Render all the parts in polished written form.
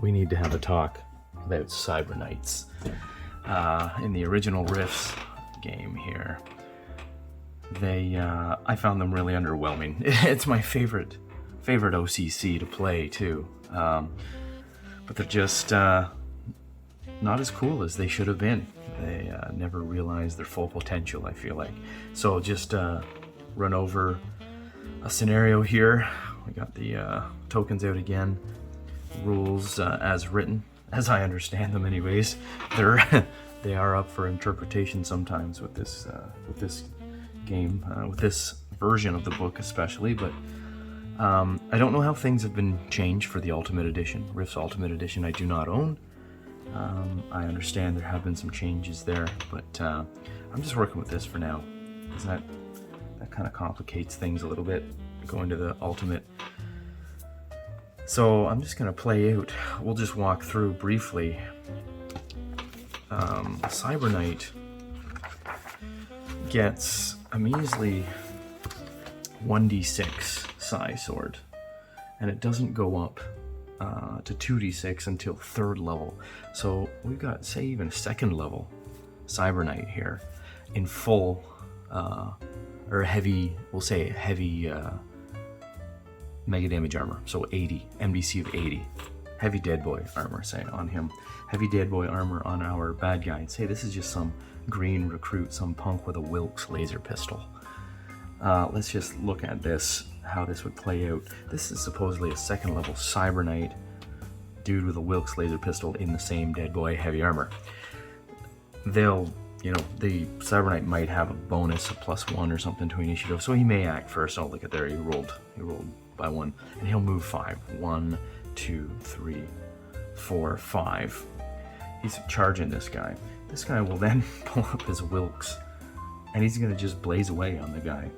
we need to have a talk about Cyber Knights. In the original Rifts game here, I found them really underwhelming. It's my favorite OCC to play too, but they're just not as cool as they should have been. They never realized their full potential, I feel like. So just run over a scenario here. We got the tokens out again. Rules as written, as I understand them anyways. They are up for interpretation sometimes with this game, with this version of the book especially, but I don't know how things have been changed for the Ultimate Edition. Rift's Ultimate Edition I do not own. I understand there have been some changes there, but I'm just working with this for now, because that kind of complicates things a little bit, going to the Ultimate. So I'm just going to play out. We'll just walk through briefly. Cyber Knight gets a measly 1d6 Psi Sword, and it doesn't go up to 2d6 until 3rd level. So we've got, say, even 2nd level Cyber Knight here in full, or heavy, we'll say heavy mega damage armor, so 80, MDC of 80. Heavy dead boy armor, say, on him. Heavy dead boy armor on our bad guy. Say this is just some green recruit, some punk with a Wilkes laser pistol. Let's just look at this, how this would play out. This is supposedly a 2nd level Cyber Knight dude with a Wilkes laser pistol in the same dead boy heavy armor. The Cyber Knight might have a bonus of +1 or something to initiative, so he may act first. Oh, look at there, he rolled by 1, and he'll move 5. 1, 2, 3, 4, 5. He's charging this guy. This guy will then pull up his Wilkes, and he's gonna just blaze away on the guy.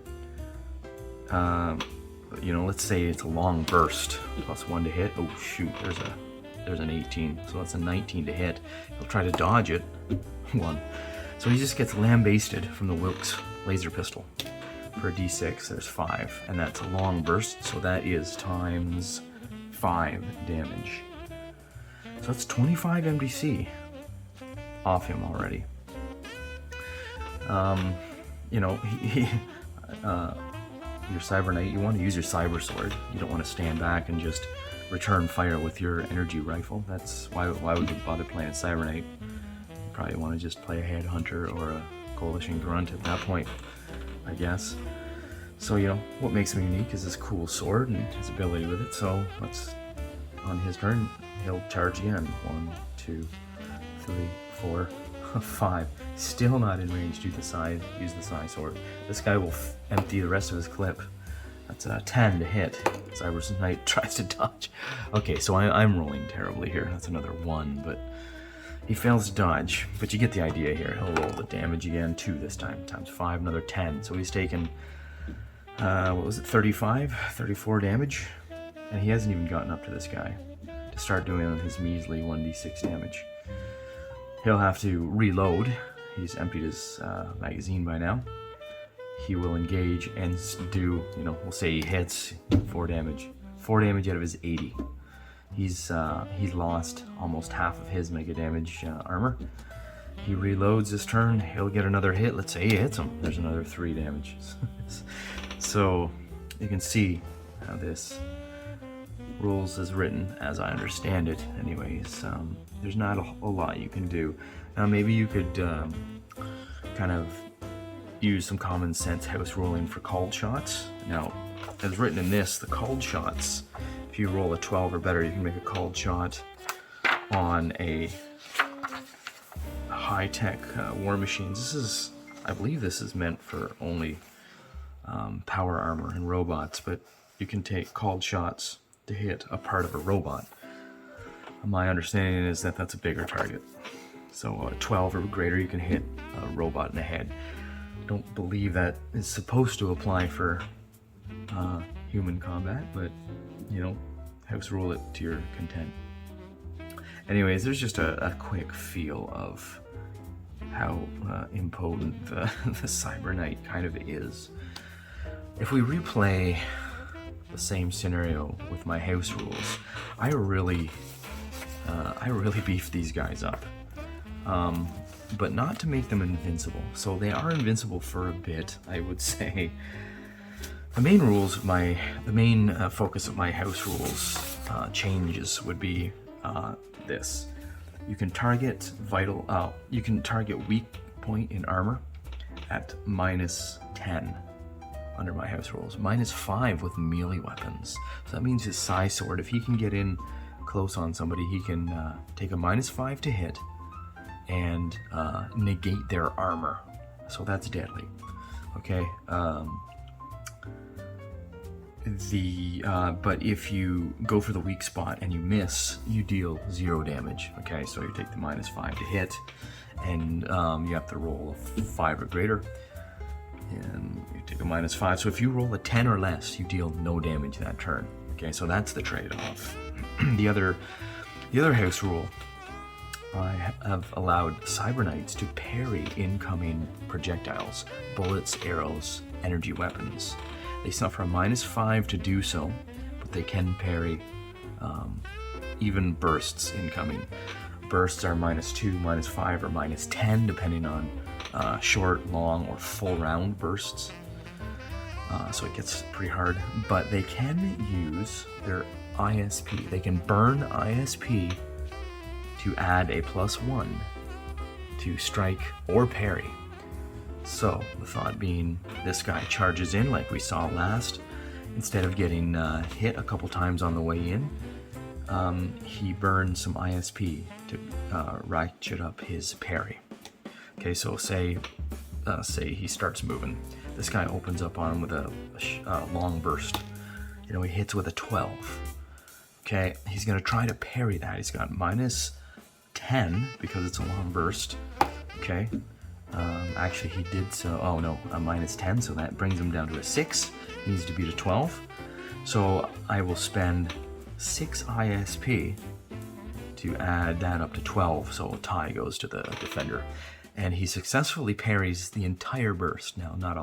Let's say it's a long burst, +1 to hit. Oh shoot, there's an 18, so that's a 19 to hit. He'll try to dodge it. 1. So he just gets lambasted from the Wilkes laser pistol. For a d6, there's 5, and that's a long burst, so that is times 5 damage. So that's 25 MDC off him already. Your Cyber Knight, you want to use your Cyber Sword. You don't want to stand back and just return fire with your energy rifle. That's why would you bother playing Cyber Knight? You probably want to just play a Headhunter or a Coalition Grunt at that point, I guess. So, what makes him unique is his cool sword and his ability with it. So, on his turn, he'll charge again. 1, 2, 3, 4, 5. Still not in range. Use the Psi Sword. This guy will empty the rest of his clip. That's a 10 to hit. Cyber Knight tries to dodge. Okay, so I'm rolling terribly here. That's another 1, but he fails to dodge. But you get the idea here. He'll roll the damage again, 2 this time, times 5, another 10. So he's taken, 34 damage? And he hasn't even gotten up to this guy to start doing his measly 1d6 damage. He'll have to reload. He's emptied his magazine by now. He will engage and do, we'll say he hits 4 damage. 4 damage out of his 80. He's lost almost half of his mega damage armor. He reloads his turn. He'll get another hit. Let's say he hits him. There's another 3 damage. So you can see how this rules is written, as I understand it. Anyways, there's not a lot you can do. Now maybe you could kind of use some common sense house ruling for called shots. Now, as written in this, the called shots, if you roll a 12 or better, you can make a called shot on a high-tech war machines. I believe this is meant for only power armor and robots, but you can take called shots to hit a part of a robot. My understanding is that that's a bigger target. So 12 or greater, you can hit a robot in the head. Don't believe that is supposed to apply for human combat, but house rule it to your content. Anyways, there's just a quick feel of how impotent the Cyber Knight kind of is. If we replay the same scenario with my house rules, I really I really beefed these guys up. But not to make them invincible. So they are invincible for a bit, I would say. The main rules, the main focus of my house rules changes would be this. You can target you can target weak point in armor at -10 under my house rules. -5 with melee weapons. So that means his Psi Sword, if he can get in close on somebody, he can take a -5 to hit and negate their armor. So that's deadly. Okay. But if you go for the weak spot and you miss, you deal 0 damage. Okay, so you take the -5 to hit, and you have to roll a 5 or greater, and you take a -5. So if you roll a 10 or less, you deal no damage that turn. Okay, so that's the trade-off. the other house rule, I have allowed Cyber Knights to parry incoming projectiles, bullets, arrows, energy weapons. They suffer a -5 to do so, but they can parry even bursts incoming. Bursts are -2, -5, or -10, depending on short, long, or full round bursts. So it gets pretty hard. But they can use their ISP. They can burn ISP to add a +1 to strike or parry. So the thought being, this guy charges in like we saw last. Instead of getting hit a couple times on the way in, he burns some ISP to ratchet up his parry. Okay, so say he starts moving. This guy opens up on him with a long burst. You know, he hits with a 12. Okay, he's gonna try to parry that. He's got -10 because it's a long burst. Okay. Actually, he did so. Oh no, a -10, so that brings him down to a 6. He needs to beat a 12. So I will spend 6 ISP to add that up to 12. So a tie goes to the defender, and he successfully parries the entire burst. Now, not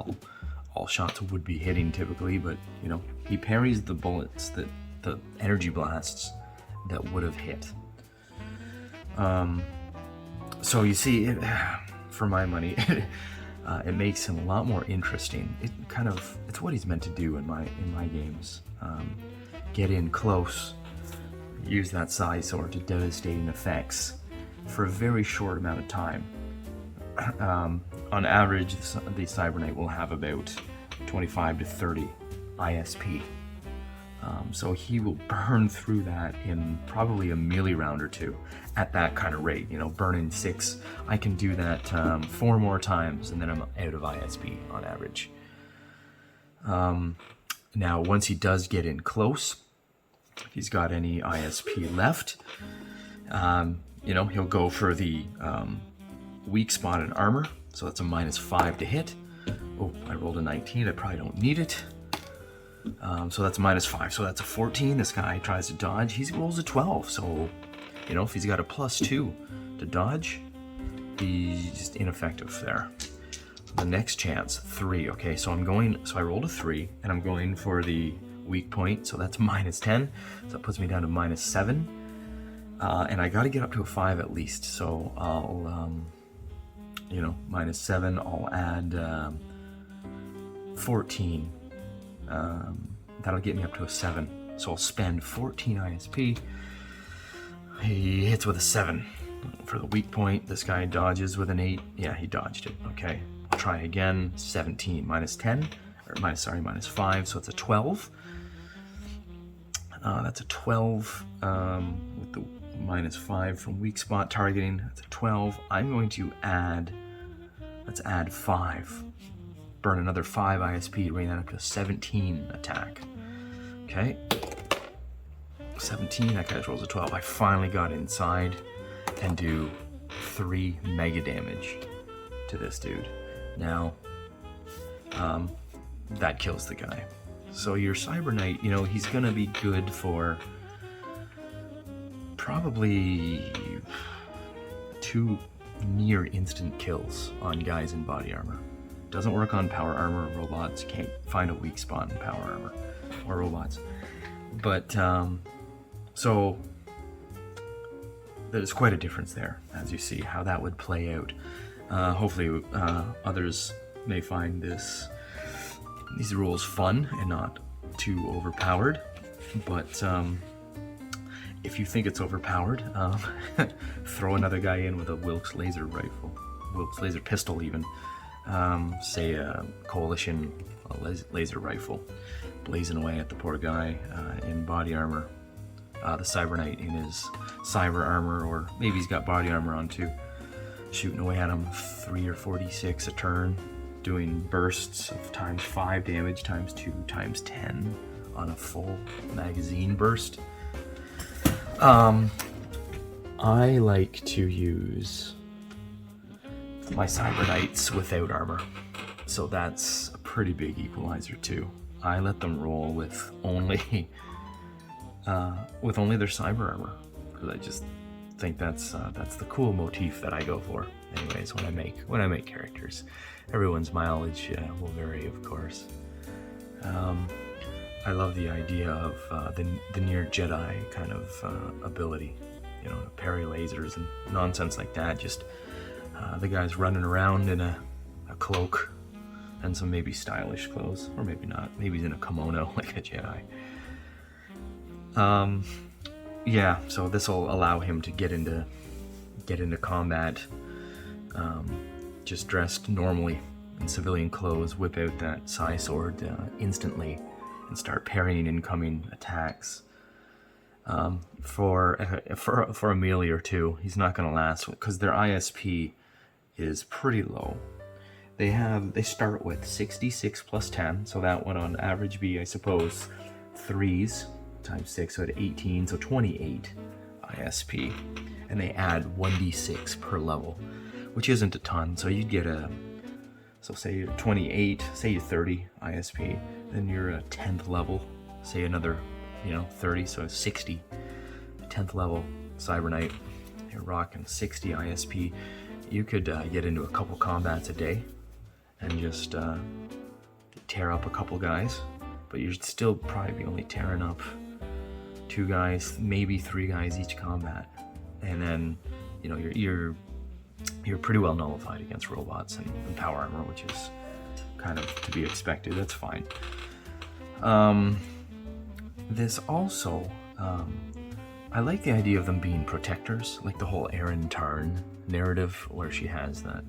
all shots would be hitting typically, but you know, he parries the bullets, the energy blasts that would have hit. So you see. For my money, it makes him a lot more interesting. It's what he's meant to do in my games. Get in close, use that Psi Sword to devastating effects for a very short amount of time. On average, the Cyber Knight will have about 25 to 30 ISP. So he will burn through that in probably a melee round or two at that kind of rate. You know, burning 6. I can do that 4 more times and then I'm out of ISP on average. Now, once he does get in close, if he's got any ISP left, you know, he'll go for the weak spot in armor. So that's a -5 to hit. Oh, I rolled a 19. I probably don't need it. So that's -5, so that's a 14. This guy tries to dodge. He rolls a 12, so, you know, if he's got a +2 to dodge, he's just ineffective there. The next chance, 3. Okay, so I rolled a 3, and I'm going for the weak point, so that's -10, so that puts me down to -7. And I gotta get up to a 5 at least, so I'll, you know, -7, I'll add 14. That'll get me up to a 7. So I'll spend 14 ISP. He hits with a 7. For the weak point, this guy dodges with an 8. Yeah, he dodged it. Okay, I'll try again. 17, -10, or -5, so it's a 12. That's a 12 with the -5 from weak spot targeting. That's a 12. I'm going to let's add 5. Burn another 5 ISP to bring that up to 17 attack. Okay. 17, that guy rolls a 12. I finally got inside and do 3 mega damage to this dude. Now, that kills the guy. So your Cyber Knight, you know, he's gonna be good for probably 2 near instant kills on guys in body armor. Doesn't work on power armor. Robots can't find a weak spot in power armor or robots. But so there's quite a difference there, as you see how that would play out. Hopefully others may find these rules fun and not too overpowered, but if you think it's overpowered, throw another guy in with a Wilkes laser rifle, Wilkes laser pistol even, say a Coalition laser rifle, blazing away at the poor guy in body armor, the Cyber Knight in his cyber armor, or maybe he's got body armor on too, shooting away at him 3 or 46 a turn, doing bursts of ×5 damage, ×2, ×10 on a full magazine burst. I like to use my Cyber Knights without armor, so that's a pretty big equalizer too. I let them roll with only their cyber armor, because I just think that's the cool motif that I go for. Anyways, when I make characters, everyone's mileage will vary, of course. I love the idea of the near Jedi kind of ability, you know, parry lasers and nonsense like that. Just the guy's running around in a cloak and some maybe stylish clothes, or maybe not. Maybe he's in a kimono like a Jedi. Yeah, so this will allow him to get into combat, just dressed normally in civilian clothes, whip out that Psi sword instantly, and start parrying incoming attacks. For a melee or two, he's not going to last because their ISP is pretty low. They start with 66 plus 10, so that would on average be, I suppose, 3s times 6, so at 18, so 28 ISP, and they add 1d6 per level, which isn't a ton. So you'd get so say you're 28, say you're 30 ISP, then you're a 10th level, say another 30, so 60, 10th level Cyber Knight, you're rocking 60 ISP. You could get into a couple combats a day and just tear up a couple guys, but you'd still probably be only tearing up 2 guys, maybe 3 guys each combat, and then you're pretty well nullified against robots and power armor, which is kind of to be expected. That's fine. This also, I like the idea of them being protectors, like the whole Erin Tarn narrative, where she has that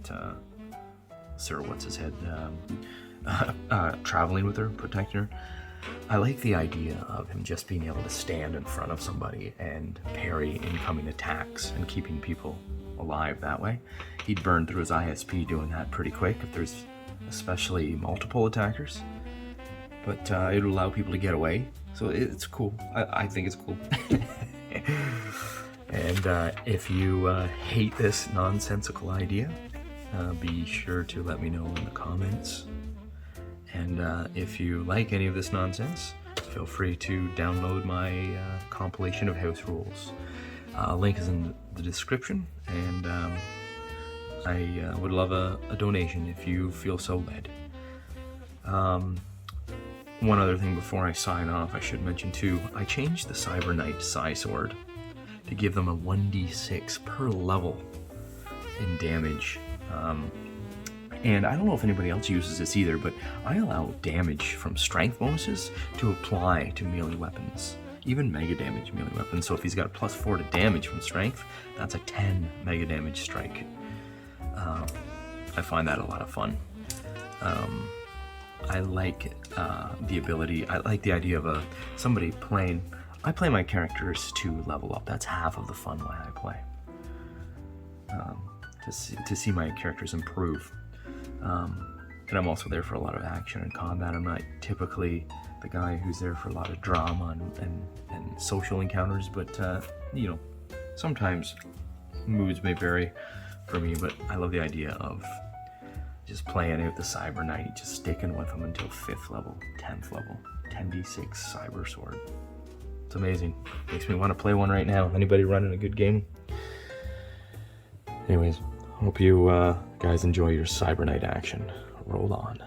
Sir What's-His-Head traveling with her, protecting her. I like the idea of him just being able to stand in front of somebody and parry incoming attacks and keeping people alive that way. He'd burn through his ISP doing that pretty quick if there's especially multiple attackers, but it would allow people to get away, so it's cool. I think it's cool. And if you hate this nonsensical idea, be sure to let me know in the comments. And if you like any of this nonsense, feel free to download my compilation of house rules. Link is in the description, and I would love a donation if you feel so led. One other thing before I sign off, I should mention too, I changed the Cyber Knight Psi Sword to give them a 1d6 per level in damage. And I don't know if anybody else uses this either, but I allow damage from strength bonuses to apply to melee weapons, even mega damage melee weapons. So if he's got a +4 to damage from strength, that's a 10 mega damage strike. I find that a lot of fun. I like the ability, I like the idea of somebody playing. I play my characters to level up. That's half of the fun way I play. To see my characters improve. And I'm also there for a lot of action and combat. I'm not typically the guy who's there for a lot of drama and social encounters, but sometimes moods may vary for me, but I love the idea of just playing out the Cyber Knight, just sticking with him until 5th level, 10th level, 10d6 Cyber Sword. It's amazing. Makes me want to play one right now. Anybody running a good game? Anyways, hope you guys enjoy your Cyber Knight action. Roll on.